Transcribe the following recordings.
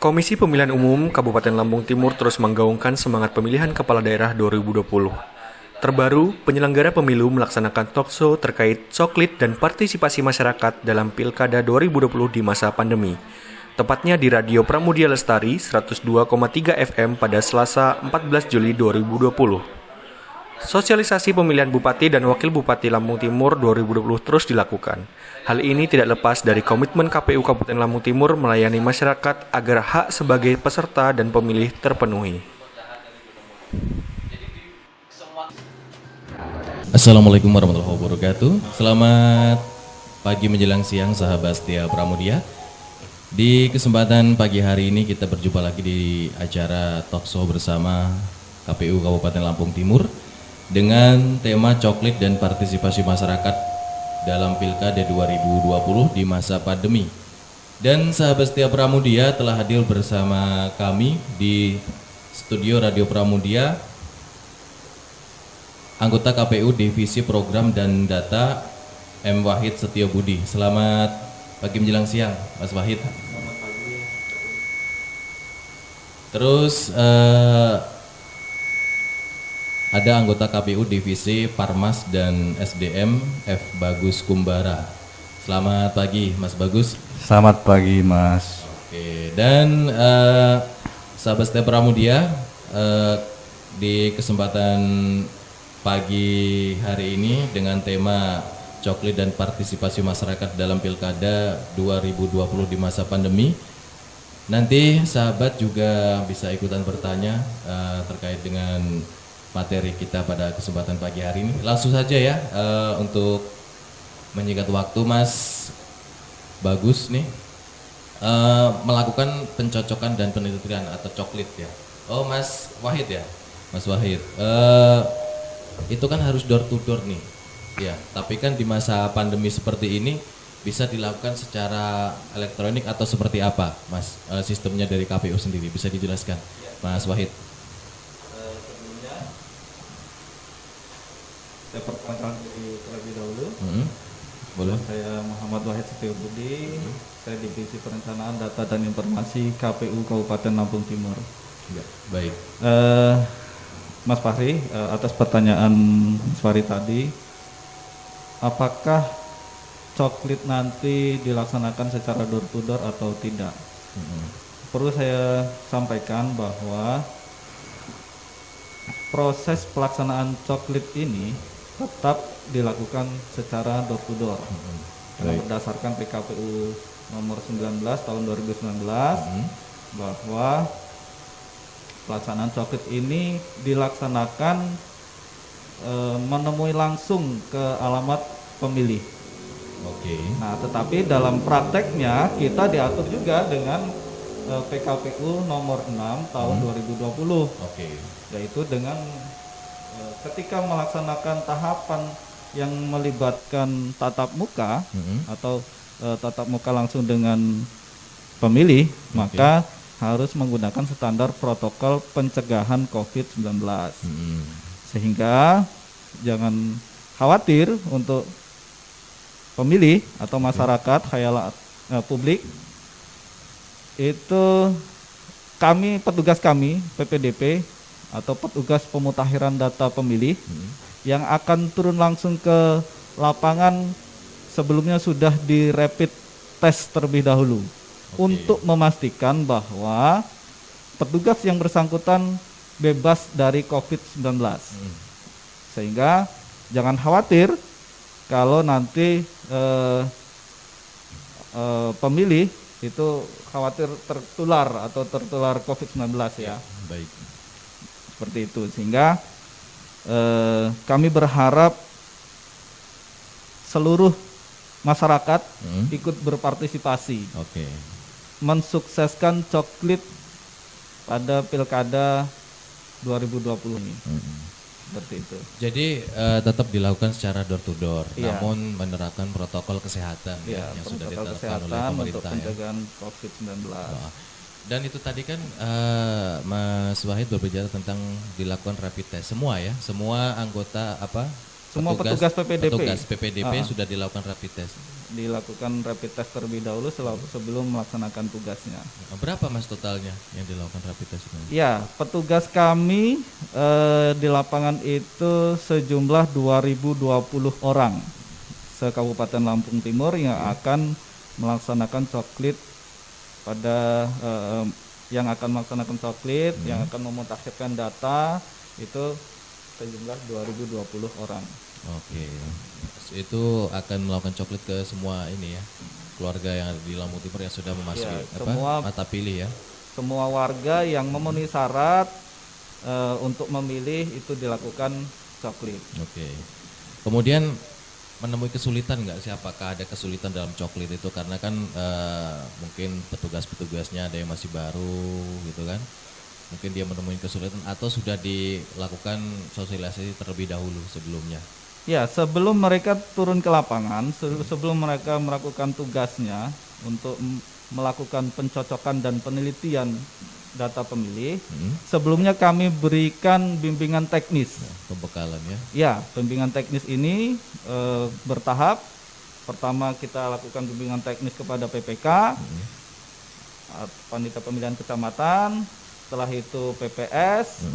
Komisi Pemilihan Umum Kabupaten Lampung Timur terus menggaungkan semangat pemilihan kepala daerah 2020. Terbaru, penyelenggara pemilu melaksanakan talkshow terkait coklit dan partisipasi masyarakat dalam Pilkada 2020 di masa pandemi. Tepatnya di Radio Pramudia Lestari 102,3 FM pada Selasa 14 Juli 2020. Sosialisasi pemilihan Bupati dan Wakil Bupati Lampung Timur 2020 terus dilakukan. Hal ini tidak lepas dari komitmen KPU Kabupaten Lampung Timur melayani masyarakat agar hak sebagai peserta dan pemilih terpenuhi. Assalamualaikum warahmatullahi wabarakatuh. Selamat pagi menjelang siang sahabat setia Pramudia. Di kesempatan pagi hari ini kita berjumpa lagi di acara talkshow bersama KPU Kabupaten Lampung Timur dengan tema coklit dan partisipasi masyarakat dalam Pilkada 2020 di masa pandemi. Dan sahabat setia Pramudia telah hadir bersama kami di studio Radio Pramudia anggota KPU Divisi Program dan Data M. Wahid Setiobudi. Selamat pagi menjelang siang Mas Wahid. Selamat pagi. Terus ada anggota KPU Divisi Parmas dan SDM F. Bagus Kumbara. Selamat pagi Mas Bagus. Selamat pagi Mas. Oke, dan sahabat setia Pramudia, di kesempatan pagi hari ini dengan tema coklit dan partisipasi masyarakat dalam Pilkada 2020 di masa pandemi. Nanti sahabat juga bisa ikutan bertanya terkait dengan materi kita pada kesempatan pagi hari ini. Langsung saja ya, untuk menyingkat waktu Mas Bagus nih melakukan pencocokan dan penelitian atau coklit ya. Oh Mas Wahid ya, Mas Wahid. Itu kan harus door to door nih, ya. Tapi kan di masa pandemi seperti ini bisa dilakukan secara elektronik atau seperti apa, Mas? Sistemnya dari KPU sendiri bisa dijelaskan, Mas Wahid? Saya perkenalkan diri terlebih dahulu. Boleh. Saya Muhammad Wahid Setiobudi. Saya Divisi Perencanaan Data dan Informasi KPU Kabupaten Lampung Timur. Ya, baik. Mas Fahri, atas pertanyaan Mas Fahri tadi, apakah coklit nanti dilaksanakan secara door to door atau tidak? Perlu saya sampaikan bahwa proses pelaksanaan coklit ini tetap dilakukan secara door to door. Karena berdasarkan PKPU nomor 19 tahun 2019 bahwa pelaksanaan coklit ini dilaksanakan menemui langsung ke alamat pemilih. Oke. Nah, tetapi dalam prakteknya kita diatur juga dengan PKPU nomor 6 tahun 2020. Oke. Yaitu dengan ketika melaksanakan tahapan yang melibatkan tatap muka atau tatap muka langsung dengan pemilih, maka harus menggunakan standar protokol pencegahan COVID-19. Sehingga jangan khawatir untuk pemilih atau masyarakat khayalat publik, itu petugas kami PPDP atau petugas pemutakhiran data pemilih yang akan turun langsung ke lapangan sebelumnya sudah di rapid test terlebih dahulu untuk memastikan bahwa petugas yang bersangkutan bebas dari COVID-19. Sehingga jangan khawatir kalau nanti pemilih itu khawatir tertular atau tertular COVID-19 ya. Baik. Seperti itu, sehingga kami berharap seluruh masyarakat ikut berpartisipasi, mensukseskan coklit pada Pilkada 2020 ini. Seperti itu. Jadi tetap dilakukan secara door to door, Iya. namun menerapkan protokol kesehatan yang sudah protokol ditetapkan oleh kesehatan untuk pemerintah ya. pencegahan COVID-19. Dan itu tadi kan Mas Wahid berbicara tentang dilakukan rapid test semua ya, semua anggota Semua petugas PPDP. Petugas PPDP sudah dilakukan rapid test. Dilakukan rapid test terlebih dahulu sebelum melaksanakan tugasnya. Berapa Mas totalnya yang dilakukan rapid test ini? Ya, petugas kami di lapangan itu sejumlah 2020 orang se-Kabupaten Lampung Timur yang akan melaksanakan coklit yang akan memutakhirkan data itu sejumlah 2020 orang. Oke. Itu akan melakukan coklit ke semua ini ya. Keluarga yang ada di Lampung Timur yang sudah memasuki mata pilih ya. Semua warga yang memenuhi syarat untuk memilih itu dilakukan coklit. Oke. Kemudian menemui kesulitan nggak sih? Apakah ada kesulitan dalam coklit itu? Karena kan mungkin petugas-petugasnya ada yang masih baru gitu kan. Mungkin dia menemui kesulitan atau sudah dilakukan sosialisasi terlebih dahulu sebelumnya. Ya, sebelum mereka turun ke lapangan, sebelum mereka melakukan tugasnya untuk melakukan pencocokan dan penelitian data pemilih, sebelumnya kami berikan bimbingan teknis. Pembekalan ya? Ya, bimbingan teknis ini bertahap. Pertama kita lakukan bimbingan teknis kepada PPK, Panitia Pemilihan Kecamatan, setelah itu PPS,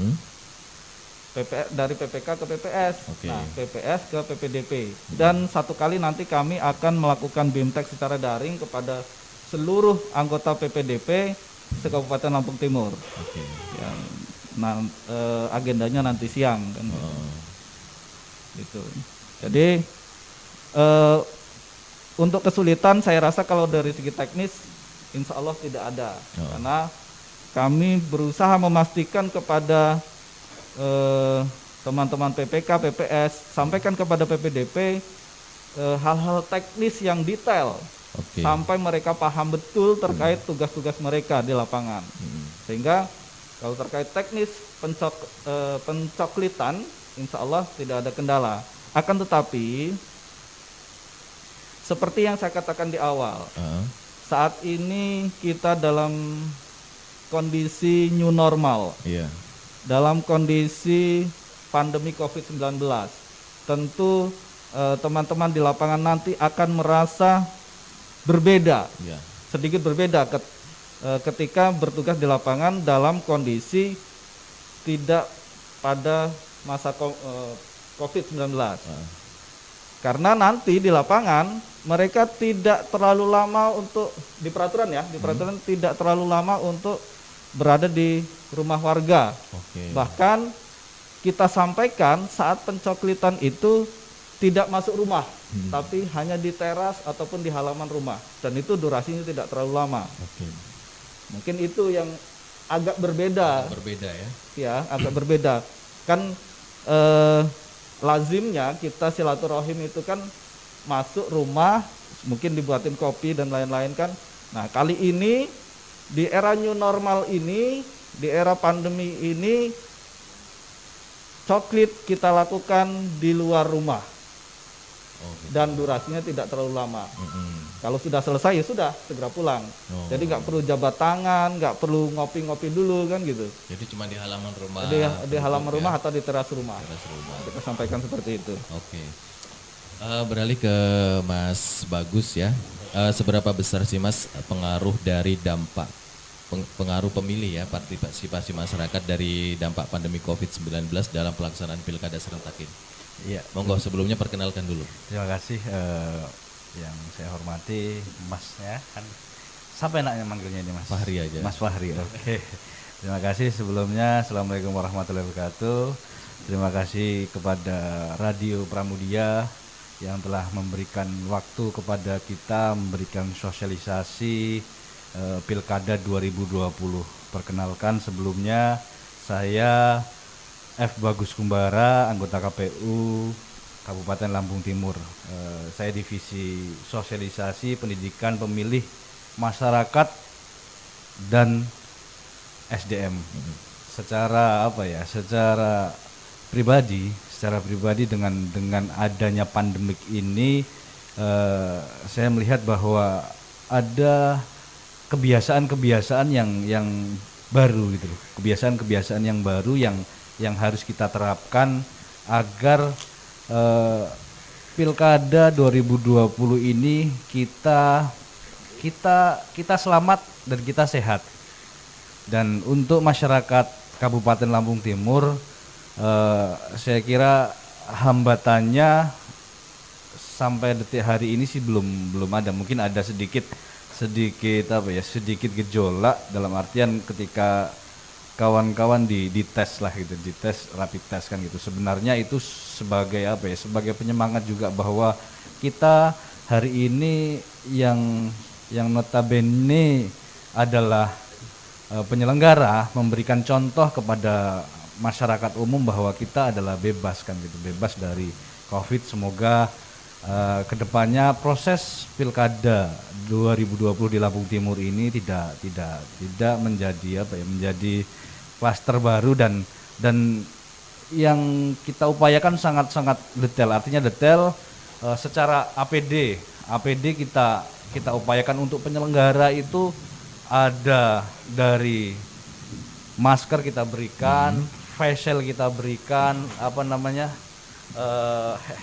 dari PPK ke PPS, nah PPS ke PPDP, dan satu kali nanti kami akan melakukan BIMTEK secara daring kepada seluruh anggota PPDP se-Kabupaten Lampung Timur. Yang agendanya nanti siang kan. Gitu. Jadi untuk kesulitan saya rasa kalau dari segi teknis insya Allah tidak ada, karena kami berusaha memastikan kepada teman-teman PPK, PPS, sampaikan kepada PPDP hal-hal teknis yang detail, sampai mereka paham betul terkait tugas-tugas mereka di lapangan. Sehingga kalau terkait teknis pencoklitan, insya Allah tidak ada kendala. Akan tetapi, seperti yang saya katakan di awal, saat ini kita dalam kondisi new normal, dalam kondisi pandemi COVID-19. Tentu teman-teman di lapangan nanti akan merasa berbeda, sedikit berbeda ketika bertugas di lapangan dalam kondisi tidak pada masa COVID-19. Karena nanti di lapangan mereka tidak terlalu lama untuk di peraturan tidak terlalu lama untuk berada di rumah warga. Bahkan kita sampaikan saat pencoklitan itu tidak masuk rumah, tapi hanya di teras ataupun di halaman rumah, dan itu durasinya tidak terlalu lama. Mungkin itu yang agak berbeda. Ya, agak berbeda. Kan lazimnya kita silaturahim itu kan masuk rumah, mungkin dibuatin kopi dan lain-lain kan. Nah, kali ini di era new normal ini, di era pandemi ini, coklit kita lakukan di luar rumah, dan durasinya tidak terlalu lama. Kalau sudah selesai ya sudah segera pulang. Jadi nggak perlu jabat tangan, nggak perlu ngopi-ngopi dulu kan gitu. Jadi cuma di halaman rumah. Di halaman rumah atau di teras rumah. Kita sampaikan seperti itu. Beralih ke Mas Bagus ya. Seberapa besar sih Mas pengaruh dari pengaruh pemilih ya, partisipasi masyarakat dari dampak pandemi COVID-19 dalam pelaksanaan pilkada serentak ini? Iya. Monggo sebelumnya perkenalkan dulu. Terima kasih yang saya hormati Mas ya, kan sampai enaknya manggilnya ini Mas. Fahri aja. Mas Fahri. Oke. Terima kasih sebelumnya. Assalamualaikum warahmatullahi wabarakatuh. Terima kasih kepada Radio Pramudia yang telah memberikan waktu kepada kita, memberikan sosialisasi Pilkada 2020. Perkenalkan sebelumnya saya F. Bagus Kumbara, anggota KPU Kabupaten Lampung Timur. Saya divisi sosialisasi pendidikan pemilih masyarakat dan SDM. Secara pribadi dengan adanya pandemik ini, saya melihat bahwa ada kebiasaan-kebiasaan yang baru gitu loh. Kebiasaan yang baru yang harus kita terapkan agar eh, Pilkada 2020 ini kita selamat dan kita sehat. Dan untuk masyarakat Kabupaten Lampung Timur, saya kira hambatannya sampai detik hari ini sih belum ada. Mungkin ada sedikit gejolak, dalam artian ketika kawan-kawan dites lah gitu, dites rapid test kan gitu. Sebenarnya itu sebagai sebagai penyemangat juga bahwa kita hari ini yang notabene adalah penyelenggara memberikan contoh kepada masyarakat umum bahwa kita adalah bebas kan gitu, bebas dari COVID. Semoga kedepannya proses pilkada 2020 di Lampung Timur ini tidak menjadi menjadi klaster baru, dan yang kita upayakan sangat detail, artinya detail secara APD kita upayakan untuk penyelenggara itu ada dari masker kita berikan, face shield kita berikan,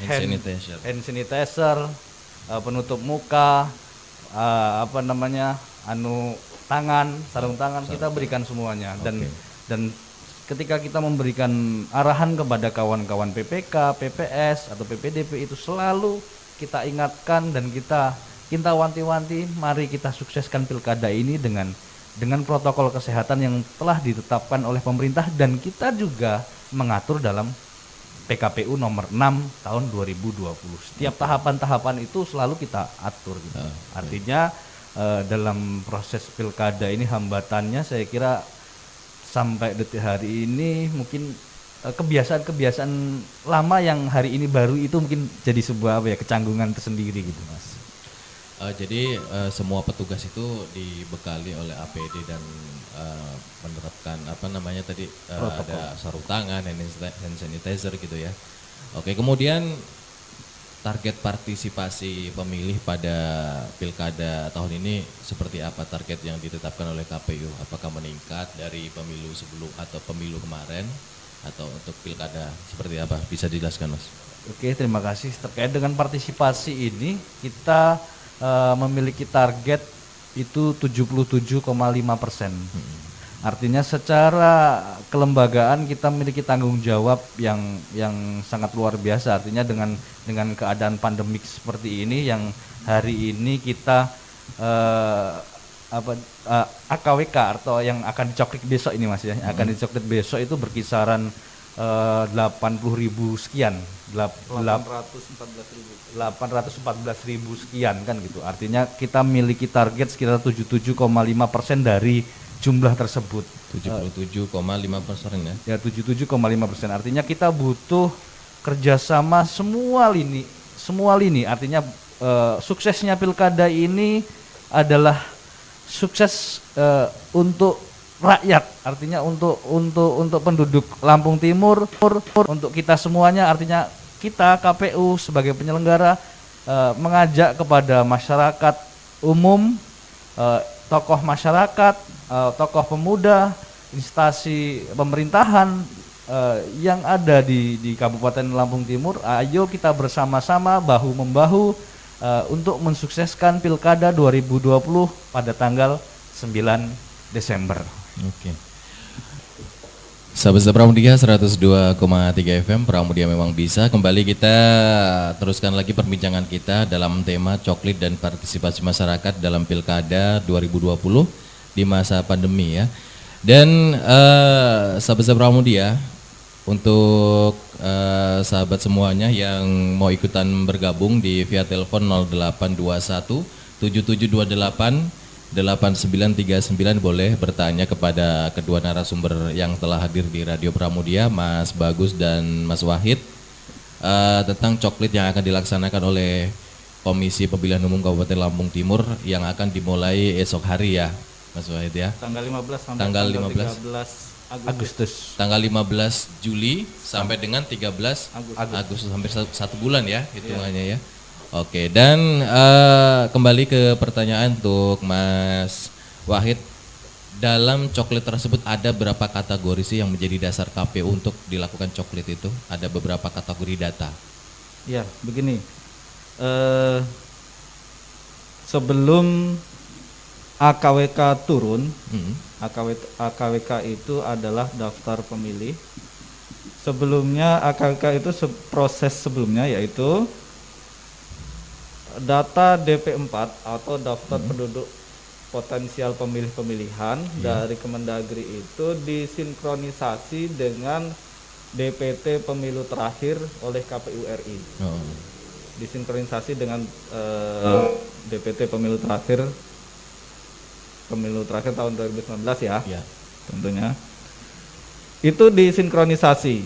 hand sanitizer, penutup muka, tangan, sarung tangan, kita berikan semuanya. Dan ketika kita memberikan arahan kepada kawan-kawan PPK, PPS atau PPDP itu selalu kita ingatkan dan kita wanti-wanti, mari kita sukseskan pilkada ini dengan protokol kesehatan yang telah ditetapkan oleh pemerintah, dan kita juga mengatur dalam PKPU nomor 6 tahun 2020. Setiap tahapan-tahapan itu selalu kita atur gitu. Artinya dalam proses pilkada ini hambatannya saya kira sampai detik hari ini mungkin kebiasaan lama yang hari ini baru itu mungkin jadi sebuah kecanggungan tersendiri gitu, Mas. Jadi semua petugas itu dibekali oleh APD dan menerapkan ada sarung tangan, hand sanitizer gitu ya. Oke, kemudian target partisipasi pemilih pada pilkada tahun ini seperti apa target yang ditetapkan oleh KPU? Apakah meningkat dari pemilu sebelum atau pemilu kemarin, atau untuk pilkada seperti apa? Bisa dijelaskan, Mas? Oke, terima kasih. Terkait dengan partisipasi ini, kita memiliki target itu 77,5%. Artinya secara kelembagaan kita memiliki tanggung jawab yang sangat luar biasa. Artinya dengan keadaan pandemik seperti ini, yang hari ini kita AKWK atau yang akan dicoklit besok ini, Mas ya, akan dicoklit besok itu berkisaran 80.000 sekian, 814.000 sekian kan gitu. Artinya kita miliki target sekitar 77,5% dari jumlah tersebut. 77,5% ya? Ya, 77,5%. Artinya kita butuh kerjasama semua lini. Artinya suksesnya pilkada ini adalah sukses untuk rakyat, artinya untuk penduduk Lampung Timur, untuk kita semuanya. Artinya kita KPU sebagai penyelenggara mengajak kepada masyarakat umum, tokoh masyarakat, tokoh pemuda, instansi pemerintahan yang ada di Kabupaten Lampung Timur, ayo kita bersama-sama bahu-membahu untuk mensukseskan Pilkada 2020 pada tanggal 9 Desember. Oke. Sahabat Pramudia 102,3 FM, Pramudia memang bisa. Kembali kita teruskan lagi perbincangan kita dalam tema coklit dan partisipasi masyarakat dalam Pilkada 2020 di masa pandemi ya. Dan sahabat Pramudia, untuk sahabat semuanya yang mau ikutan bergabung di via telepon 0821 7728 8939 boleh bertanya kepada kedua narasumber yang telah hadir di Radio Pramudia, Mas Bagus dan Mas Wahid, tentang coklit yang akan dilaksanakan oleh Komisi Pemilihan Umum Kabupaten Lampung Timur yang akan dimulai esok hari ya, Mas Wahid ya. Tanggal 15 sampai tanggal 13 Agustus. Tanggal 15 Juli sampai dengan 13 Agustus, hampir 1 bulan ya hitungannya ya. Oke, dan kembali ke pertanyaan untuk Mas Wahid. Dalam coklit tersebut ada berapa kategori sih yang menjadi dasar KPU untuk dilakukan coklit itu? Ada beberapa kategori data. Ya, begini. Eh, Sebelum AKWK turun, AKWK itu adalah daftar pemilih. Sebelumnya AKWK itu proses sebelumnya yaitu data DP4 atau daftar penduduk potensial pemilih pemilihan dari Kemendagri itu disinkronisasi dengan DPT pemilu terakhir oleh KPU RI. Disinkronisasi dengan DPT pemilu terakhir tahun 2019 ya. Tentunya itu disinkronisasi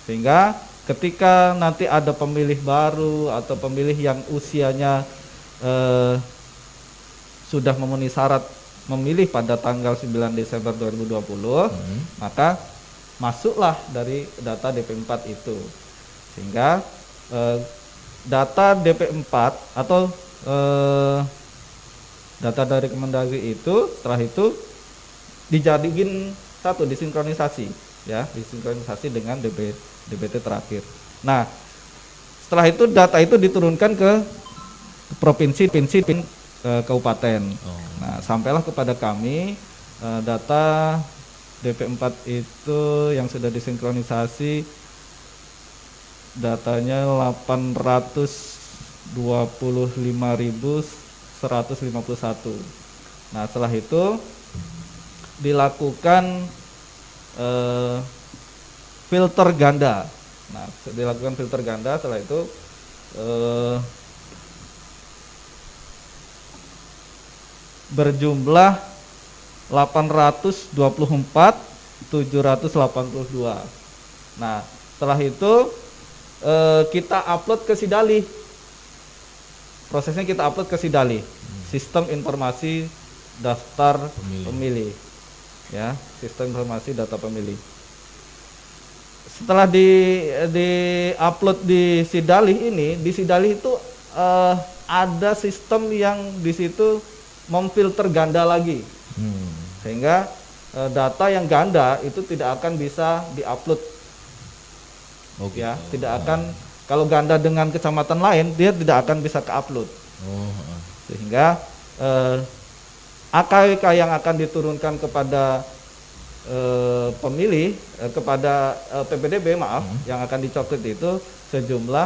sehingga ketika nanti ada pemilih baru atau pemilih yang usianya sudah memenuhi syarat memilih pada tanggal 9 Desember 2020, maka masuklah dari data DP4 itu. Sehingga data DP4 atau data dari Kemendagri itu setelah itu dijadiin satu, disinkronisasi ya, disinkronisasi dengan DPT terakhir. Nah, setelah itu data itu diturunkan ke provinsi, kabupaten. Nah, sampailah kepada kami data DP4 itu yang sudah disinkronisasi datanya 825.151. Nah, setelah itu dilakukan filter ganda. Nah, dilakukan filter ganda, setelah itu berjumlah 824.782. Nah, setelah itu kita upload ke Sidalih. Prosesnya kita upload ke Sidalih, Sistem Informasi Daftar Pemilih. Ya, Sistem Informasi Data Pemilih. Setelah di-upload di Sidalih ini, di Sidalih itu ada sistem yang di situ memfilter ganda lagi. Sehingga data yang ganda itu tidak akan bisa diupload. Ya, tidak akan, kalau ganda dengan kecamatan lain dia tidak akan bisa ke-upload. Sehingga AKWK yang akan diturunkan kepada pemilih, kepada PPDB yang akan dicoklit itu sejumlah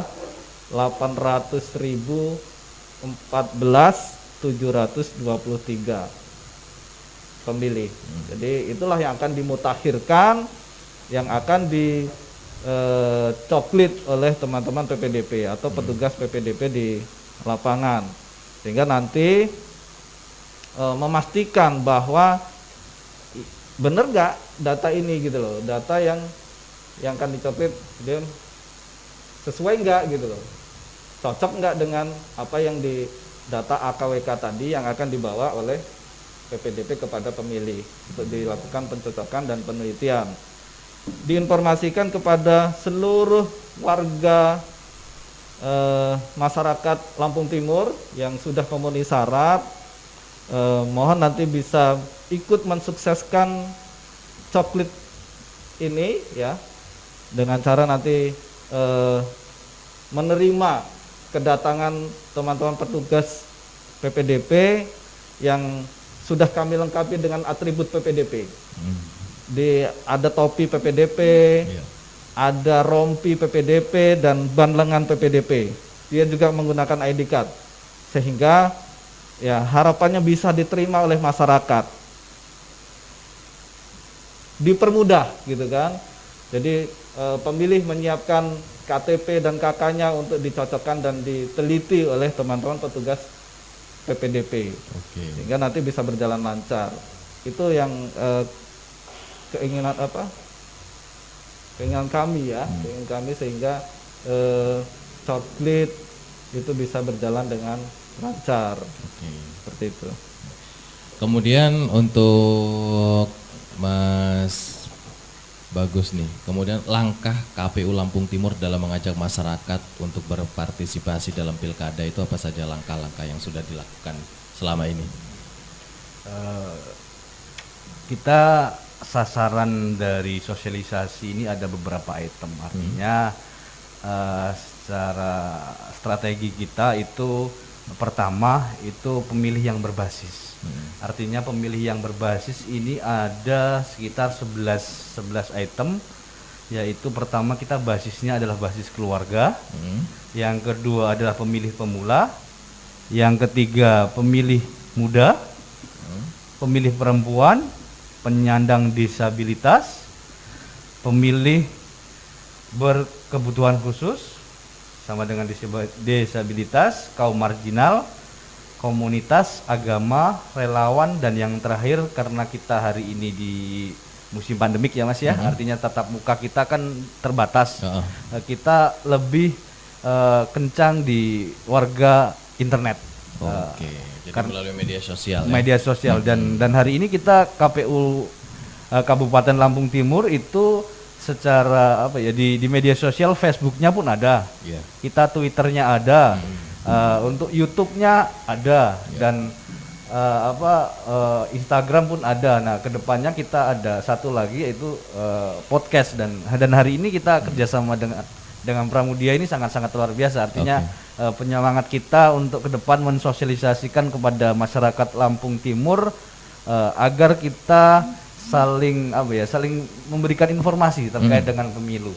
800.014.723 pemilih. Jadi itulah yang akan dimutakhirkan, yang akan dicoklit oleh teman-teman PPDP atau petugas PPDP di lapangan, sehingga nanti memastikan bahwa benar nggak data ini gitu loh, data yang akan dicoklit dia sesuai nggak gitu loh, cocok nggak dengan apa yang di data AKWK tadi yang akan dibawa oleh PPDP kepada pemilih untuk dilakukan pencocokan dan penelitian. Diinformasikan kepada seluruh warga masyarakat Lampung Timur yang sudah memenuhi syarat, mohon nanti bisa ikut mensukseskan coklit ini ya, dengan cara nanti menerima kedatangan teman-teman petugas PPDP yang sudah kami lengkapi dengan atribut PPDP. Ada topi PPDP, ada rompi PPDP dan ban lengan PPDP. Dia juga menggunakan ID card, sehingga ya harapannya bisa diterima oleh masyarakat, dipermudah gitu kan. Jadi pemilih menyiapkan KTP dan KK-nya untuk dicocokkan dan diteliti oleh teman-teman petugas PPDP, sehingga nanti bisa berjalan lancar. Itu yang keinginan kami ya, keinginan kami, sehingga coklit itu bisa berjalan dengan lancar. Seperti itu. Kemudian untuk Mas Bagus nih, kemudian langkah KPU Lampung Timur dalam mengajak masyarakat untuk berpartisipasi dalam pilkada itu apa saja langkah-langkah yang sudah dilakukan selama ini? Kita sasaran dari sosialisasi ini ada beberapa item, artinya secara strategi kita itu pertama itu pemilih yang berbasis. Artinya pemilih yang berbasis ini ada sekitar 11 item, yaitu pertama kita basisnya adalah basis keluarga, yang kedua adalah pemilih pemula, yang ketiga pemilih muda, pemilih perempuan, penyandang disabilitas, pemilih berkebutuhan khusus sama dengan disabilitas, kaum marginal, komunitas, agama, relawan, dan yang terakhir karena kita hari ini di musim pandemik ya Mas ya, artinya tatap muka kita kan terbatas. Kita lebih kencang di warga internet. Oke, jadi melalui media sosial. Media sosial dan hari ini kita KPU Kabupaten Lampung Timur itu secara di media sosial, Facebooknya pun ada, kita Twitternya ada, untuk YouTube-nya ada, dan Instagram pun ada. Nah, kedepannya kita ada satu lagi yaitu podcast dan hari ini kita kerjasama dengan Pramudia ini sangat-sangat luar biasa. Artinya penyemangat kita untuk ke depan mensosialisasikan kepada masyarakat Lampung Timur agar kita saling memberikan informasi terkait dengan pemilu.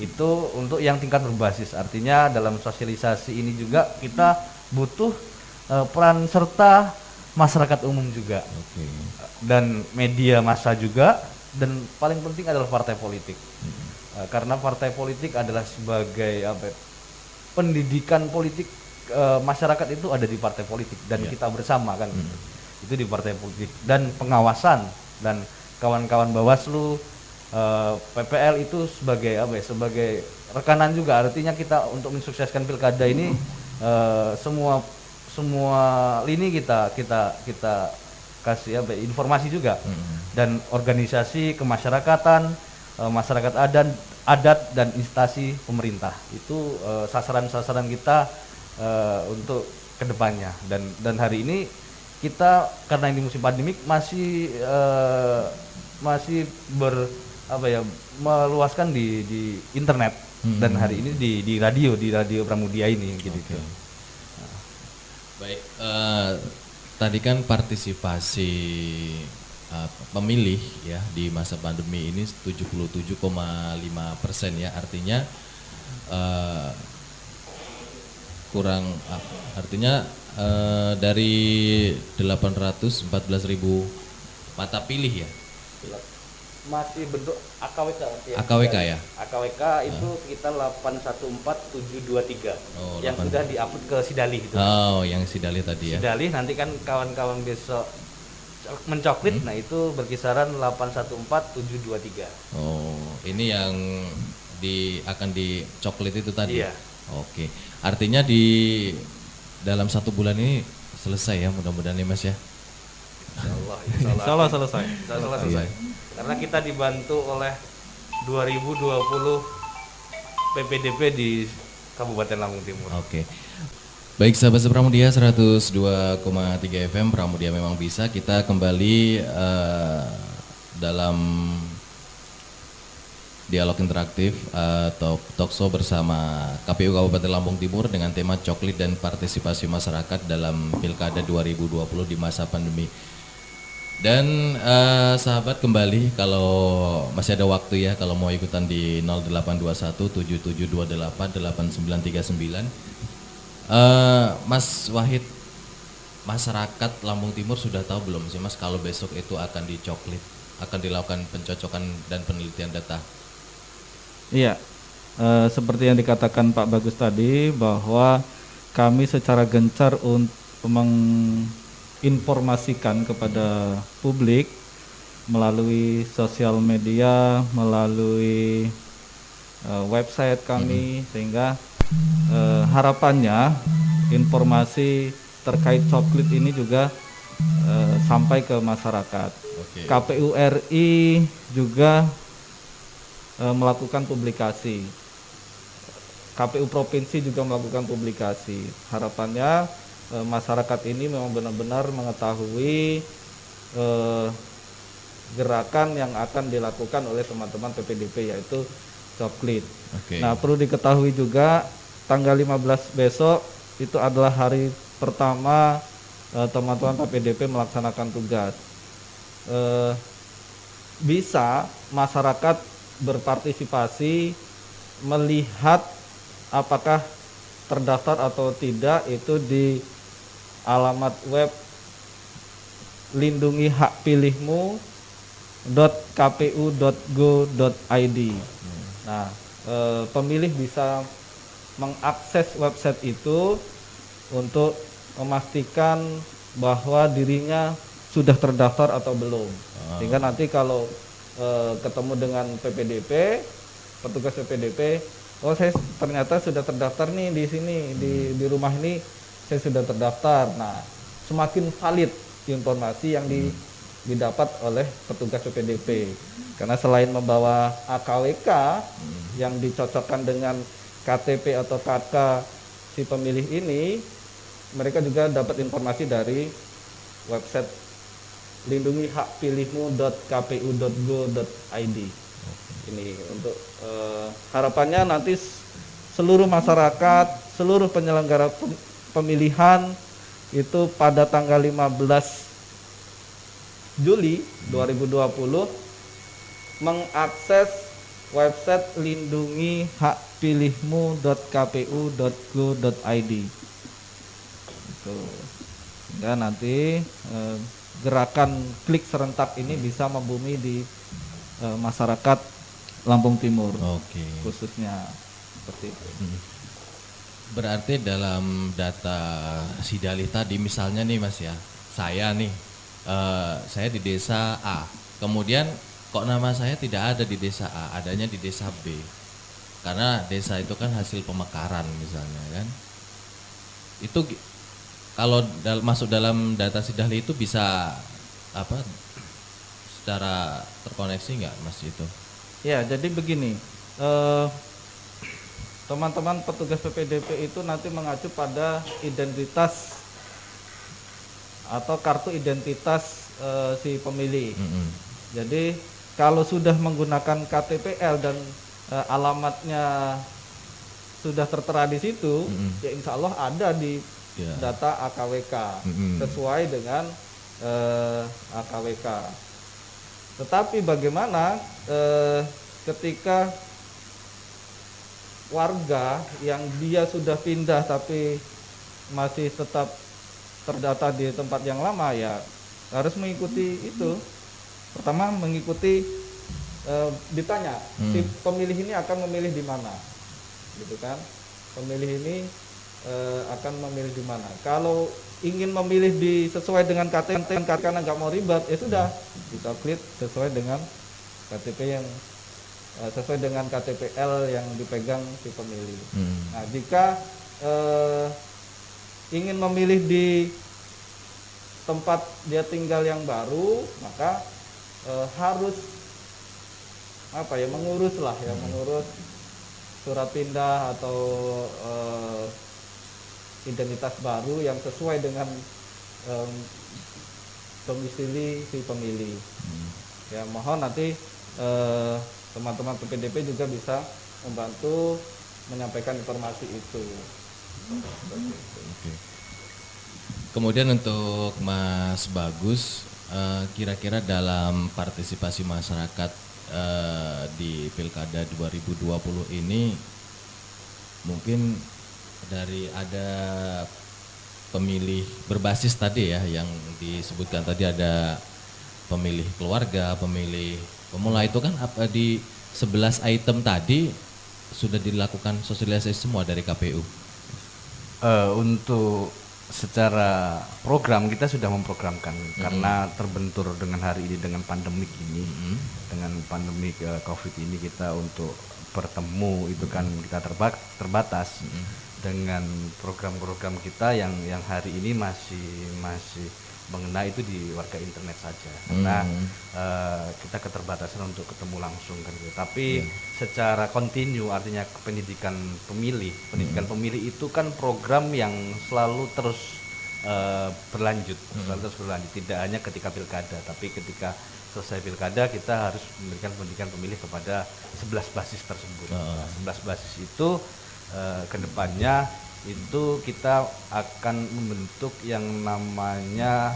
Itu untuk yang tingkat berbasis. Artinya dalam sosialisasi ini juga kita butuh peran serta masyarakat umum juga. Dan media massa juga, dan paling penting adalah partai politik. Karena partai politik adalah sebagai pendidikan politik, masyarakat itu ada di partai politik dan kita bersama kan. Itu di partai politik, dan pengawasan dan kawan-kawan Bawaslu, PPL itu sebagai sebagai rekanan juga. Artinya kita untuk mensukseskan pilkada ini semua lini kita kasih informasi juga, dan organisasi kemasyarakatan, masyarakat adat dan instansi pemerintah itu sasaran-sasaran kita untuk kedepannya. Dan hari ini kita karena ini musim pandemik masih meluaskan di internet, dan hari ini di radio Pramudia ini gitu. Baik, tadi kan partisipasi pemilih ya di masa pandemi ini 77,5% ya, artinya dari 814.000 mata pilih ya, masih bentuk AKWK AKWK ya? AKWK itu sekitar 814.723 yang 8. sudah diupload ke Sidalih gitu. Yang Sidalih tadi ya. Sidalih nanti kan kawan-kawan besok mencoklit, nah itu berkisaran 814.723. Ini yang akan dicoklit itu tadi. Iya. Oke. Artinya di dalam 1 bulan ini selesai ya, mudah-mudahan nih Mas ya. Insya Allah selesai. Karena kita dibantu oleh 2020 PPDP di Kabupaten Lampung Timur. Oke. Baik sahabat Pramudia 102,3 FM, Pramudia memang bisa. Kita kembali dalam dialog interaktif atau talkshow bersama KPU Kabupaten Lampung Timur dengan tema coklit dan partisipasi masyarakat dalam Pilkada 2020 di masa pandemi. Dan sahabat kembali, kalau masih ada waktu ya, kalau mau ikutan di 0821-7728-8939. Mas Wahid, masyarakat Lampung Timur sudah tahu belum sih Mas kalau besok itu akan dicoklit, akan dilakukan pencocokan dan penelitian data? Iya, seperti yang dikatakan Pak Bagus tadi, bahwa kami secara gencar untuk menginformasikan kepada publik melalui sosial media, melalui website kami, sehingga harapannya informasi terkait coklit ini juga sampai ke masyarakat. KPU RI juga melakukan publikasi, KPU Provinsi juga melakukan publikasi. Harapannya masyarakat ini memang benar-benar mengetahui gerakan yang akan dilakukan oleh teman-teman PPDP, yaitu coklit. Nah, perlu diketahui juga tanggal 15 besok itu adalah hari pertama teman-teman PPDP melaksanakan tugas. Bisa masyarakat berpartisipasi melihat apakah terdaftar atau tidak itu di alamat web lindungihakpilihmu.kpu.go.id. Nah, pemilih bisa mengakses website itu untuk memastikan bahwa dirinya sudah terdaftar atau belum. Sehingga nanti kalau ketemu dengan PPDP, petugas PPDP, oh saya ternyata sudah terdaftar nih di sini, di rumah ini saya sudah terdaftar. Nah, semakin valid informasi yang didapat oleh petugas PPDP. Karena selain membawa AKWK yang dicocokkan dengan KTP atau KK si pemilih ini, mereka juga dapat informasi dari website lindungihakpilihmu.kpu.go.id. Ini untuk harapannya nanti seluruh masyarakat, seluruh penyelenggara pemilihan itu pada tanggal 15 Juli 2020 mengakses website lindungihakpilihmu.kpu.go.id. Itu. Dan nanti gerakan klik serentak ini bisa membumi di masyarakat Lampung Timur. Oke. Khususnya seperti itu. Berarti dalam data Sidalih tadi misalnya nih Mas ya, saya nih saya di desa A, kemudian kok nama saya tidak ada di desa A, adanya di desa B, karena desa itu kan hasil pemekaran misalnya kan, itu kalau masuk dalam data Sidalih itu bisa apa secara terkoneksi nggak Mas itu? Ya, jadi begini, teman-teman petugas PPDP itu nanti mengacu pada identitas atau kartu identitas si pemilih. Jadi kalau sudah menggunakan KTPL dan alamatnya sudah tertera di situ, ya insya Allah ada di data AKWK sesuai dengan AKWK. Tetapi bagaimana ketika warga yang dia sudah pindah tapi masih tetap terdata di tempat yang lama, ya harus mengikuti itu. Pertama mengikuti ditanya si pemilih ini akan memilih di mana, gitu kan? Pemilih ini akan memilih di mana. Kalau ingin memilih sesuai dengan KTP karena nggak mau ribet, ya sudah kita klik sesuai dengan KTP yang sesuai dengan KTPL yang dipegang si pemilih. Nah, jika ingin memilih di tempat dia tinggal yang baru, maka harus mengurus surat pindah atau identitas baru yang sesuai dengan domisili si pemilih. Ya, mohon nanti teman-teman PPDP juga bisa membantu menyampaikan informasi itu. Oke. Kemudian untuk Mas Bagus, kira-kira dalam partisipasi masyarakat di Pilkada 2020 ini, mungkin dari ada pemilih berbasis tadi ya, yang disebutkan tadi ada pemilih keluarga, pemilih pemula, itu kan apa di 11 item tadi sudah dilakukan sosialisasi semua dari KPU? Untuk secara program kita sudah memprogramkan karena terbentur dengan hari ini dengan pandemik ini, dengan pandemik COVID ini, kita untuk bertemu itu kan kita terbatas dengan program-program kita yang hari ini masih mengenai itu di warga internet saja karena kita keterbatasan untuk ketemu langsung kan gitu. Tapi secara kontinu, artinya pendidikan pemilih itu kan program yang selalu terus berlanjut, tidak hanya ketika pilkada, tapi ketika selesai pilkada kita harus memberikan pendidikan pemilih kepada 11 basis tersebut. 11 basis itu kedepannya itu kita akan membentuk yang namanya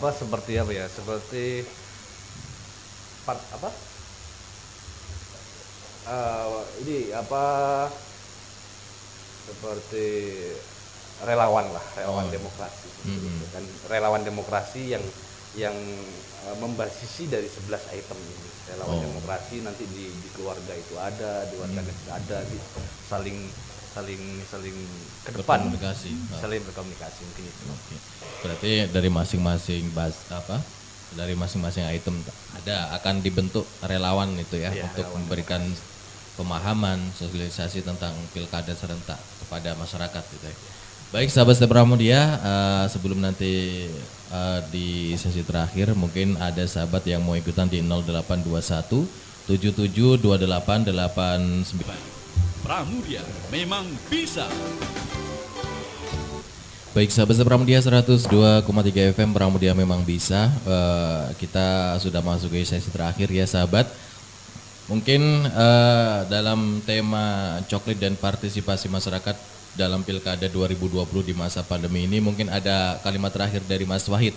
seperti apa ya, seperti seperti relawan lah, relawan demokrasi gitu kan, relawan demokrasi yang membasisi dari 11 item ini. Relawan demokrasi nanti di keluarga itu ada, di warganet itu ada, di saling ke depan Berkomunikasi. saling berkomunikasi mungkin itu. Oke. Berarti dari masing-masing item akan dibentuk relawan itu ya, Iya, untuk relawan memberikan pemahaman, sosialisasi tentang pilkada serentak kepada masyarakat gitu ya. Baik sahabat Setia Pramudia, sebelum nanti di sesi terakhir mungkin ada sahabat yang mau ikutan di 0821 772889. Pramudia memang bisa. Baik sahabat Setia Pramudia 102,3 FM Pramudia memang bisa. Kita sudah masuk ke sesi terakhir ya sahabat. Mungkin dalam tema coklit dan partisipasi masyarakat dalam Pilkada 2020 di masa pandemi ini, mungkin ada kalimat terakhir dari Mas Wahid.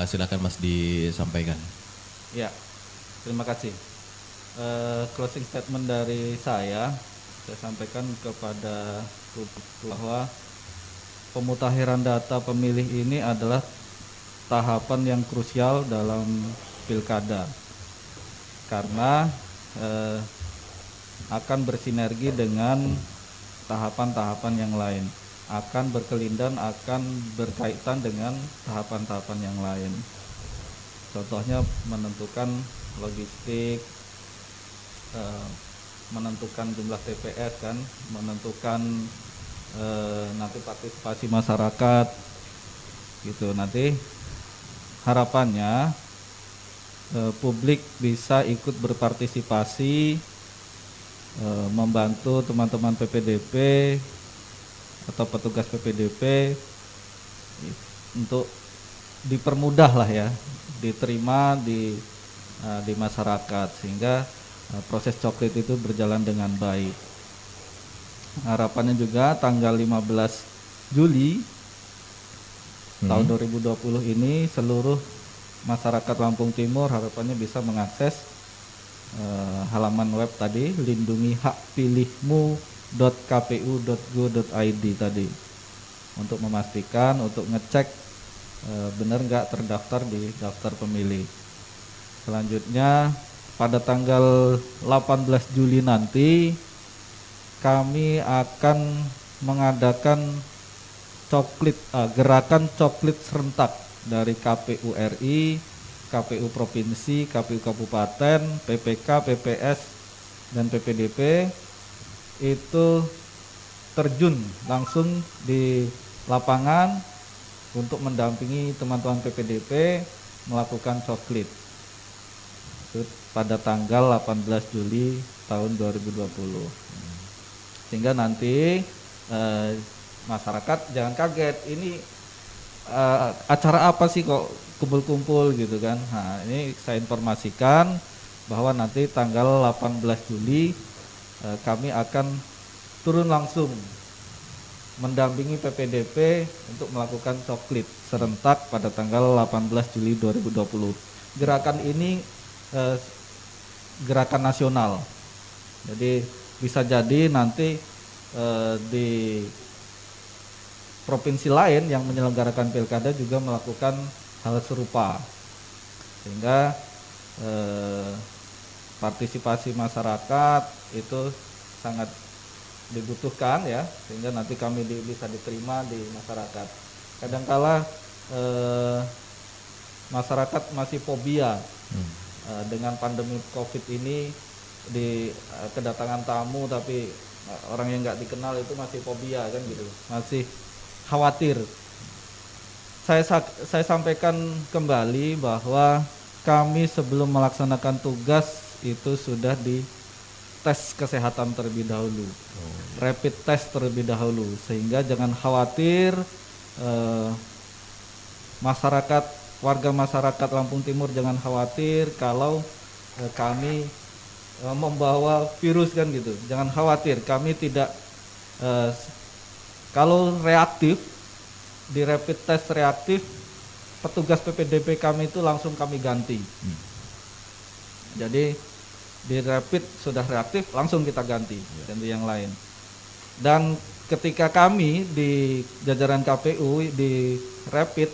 Silakan Mas disampaikan. Ya, terima kasih. Closing statement dari saya sampaikan kepada publik bahwa pemutahiran data pemilih ini adalah tahapan yang krusial dalam pilkada karena akan bersinergi dengan tahapan-tahapan yang lain, akan berkelindan, akan berkaitan dengan tahapan-tahapan yang lain. Contohnya menentukan logistik, menentukan jumlah TPS kan, menentukan nanti partisipasi masyarakat gitu. Nanti harapannya publik bisa ikut berpartisipasi, membantu teman-teman PPDP atau petugas PPDP untuk dipermudah lah ya, diterima di masyarakat sehingga proses coklit itu berjalan dengan baik. Harapannya juga tanggal 15 Juli tahun 2020 ini seluruh masyarakat Lampung Timur harapannya bisa mengakses halaman web tadi lindungihakpilihmu.kpu.go.id tadi untuk memastikan, untuk ngecek benar nggak terdaftar di daftar pemilih. Selanjutnya pada tanggal 18 Juli nanti kami akan mengadakan gerakan coklit serentak dari KPU RI, KPU Provinsi, KPU Kabupaten, PPK, PPS, dan PPDP itu terjun langsung di lapangan untuk mendampingi teman-teman PPDP melakukan coklit itu pada tanggal 18 Juli tahun 2020. Sehingga nanti masyarakat jangan kaget, ini acara apa sih kok kumpul-kumpul gitu kan. Nah, ini saya informasikan bahwa nanti tanggal 18 Juli kami akan turun langsung mendampingi PPDP untuk melakukan coklit serentak pada tanggal 18 Juli 2020. Gerakan ini gerakan nasional. Jadi bisa jadi nanti di provinsi lain yang menyelenggarakan pilkada juga melakukan hal serupa, sehingga partisipasi masyarakat itu sangat dibutuhkan ya, sehingga nanti kami bisa diterima di masyarakat. Kadangkala masyarakat masih fobia dengan pandemi COVID ini, di kedatangan tamu tapi orang yang nggak dikenal itu masih fobia kan gitu, masih khawatir. Saya sampaikan kembali bahwa kami sebelum melaksanakan tugas itu sudah di tes kesehatan terlebih dahulu, rapid test terlebih dahulu, sehingga jangan khawatir. Warga masyarakat Lampung Timur jangan khawatir kalau kami membawa virus kan gitu. Jangan khawatir, kami tidak kalau reaktif di rapid test reaktif, petugas PPDP kami itu langsung kami ganti. Jadi di rapid sudah reaktif langsung kita ganti yang lain. Dan ketika kami di jajaran KPU di rapid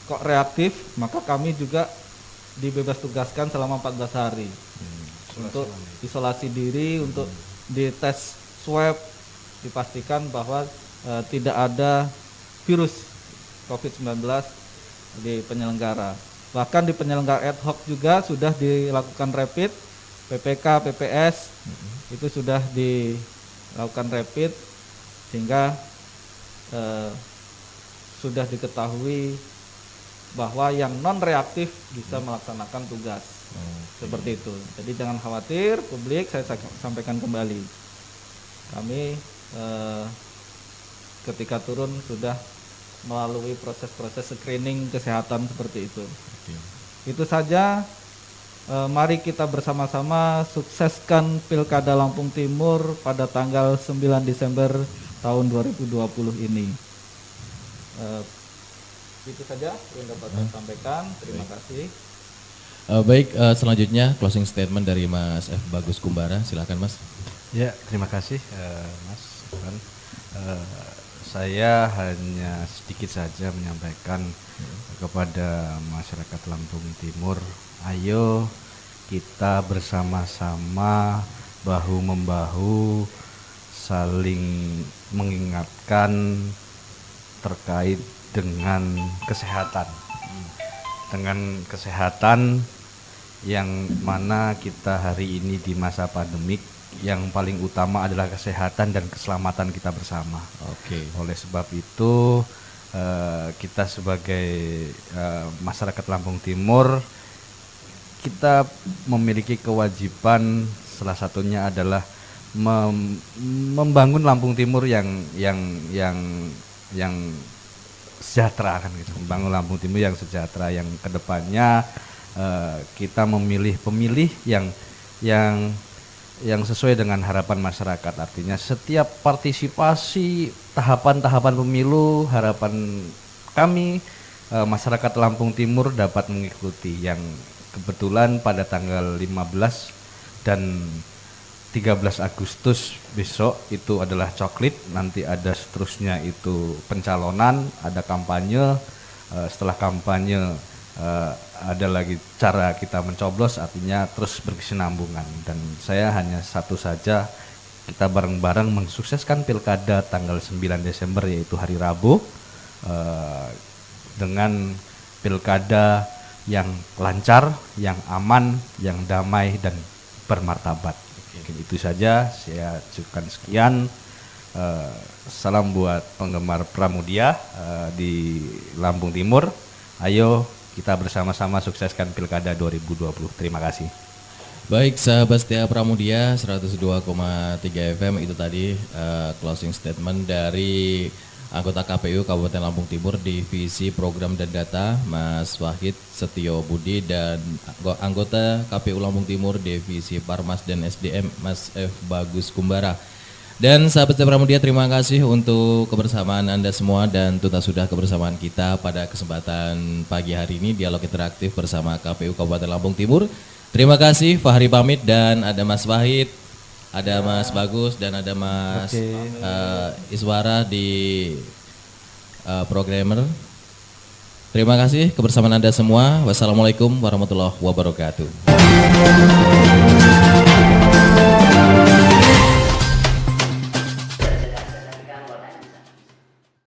kok reaktif, maka kami juga dibebas tugaskan selama 14 hari untuk isolasi diri, untuk dites swab, dipastikan bahwa tidak ada virus COVID-19 di penyelenggara. Bahkan di penyelenggara ad hoc juga sudah dilakukan rapid, PPK, PPS itu sudah dilakukan rapid, sehingga sudah diketahui bahwa yang non reaktif bisa melaksanakan tugas. Seperti itu. Jadi jangan khawatir, publik, saya sampaikan kembali. Kami ketika turun sudah melalui proses-proses screening kesehatan seperti itu. Itu saja. Mari kita bersama-sama sukseskan Pilkada Lampung Timur pada tanggal 9 Desember tahun 2020 ini. Itu saja yang dapat saya sampaikan. Terima kasih. Baik, selanjutnya closing statement dari Mas F. Bagus Kumbara, silakan Mas. Ya, terima kasih Mas. Saya hanya sedikit saja menyampaikan kepada masyarakat Lampung Timur, ayo kita bersama-sama bahu-membahu saling mengingatkan terkait dengan kesehatan. Dengan kesehatan yang mana kita hari ini di masa pandemik, yang paling utama adalah kesehatan dan keselamatan kita bersama. Oleh sebab itu kita sebagai masyarakat Lampung Timur, kita memiliki kewajiban, salah satunya adalah membangun Lampung Timur yang sejahtera kan gitu. Membangun Lampung Timur yang sejahtera, yang kedepannya kita memilih pemilih yang sesuai dengan harapan masyarakat. Artinya setiap partisipasi tahapan-tahapan pemilu, harapan kami masyarakat Lampung Timur dapat mengikuti, yang kebetulan pada tanggal 15 dan 13 Agustus besok itu adalah coklit, nanti ada seterusnya itu pencalonan, ada kampanye, setelah kampanye ada lagi cara kita mencoblos, artinya terus berkesinambungan. Dan saya hanya satu saja, kita bareng-bareng mensukseskan pilkada tanggal 9 Desember yaitu hari Rabu dengan pilkada yang lancar, yang aman, yang damai dan bermartabat. Mungkin itu saja, saya cukupkan sekian. Salam buat penggemar Pramudia di Lampung Timur. Ayo kita bersama-sama sukseskan Pilkada 2020. Terima kasih. Baik, sahabat setia Pramudia 102,3 FM, itu tadi closing statement dari anggota KPU Kabupaten Lampung Timur Divisi Program dan Data Mas Wahid Setio Budi, dan anggota KPU Lampung Timur Divisi Parmas dan SDM Mas F. Bagus Kumbara. Dan sahabat setia Pramudia, terima kasih untuk kebersamaan Anda semua, dan tuntas sudah kebersamaan kita pada kesempatan pagi hari ini dialog interaktif bersama KPU Kabupaten Lampung Timur. Terima kasih, Fahri pamit, dan ada Mas Wahid, ada Mas Bagus, dan ada Mas Iswara di programmer. Terima kasih kebersamaan Anda semua. Wassalamualaikum warahmatullahi wabarakatuh.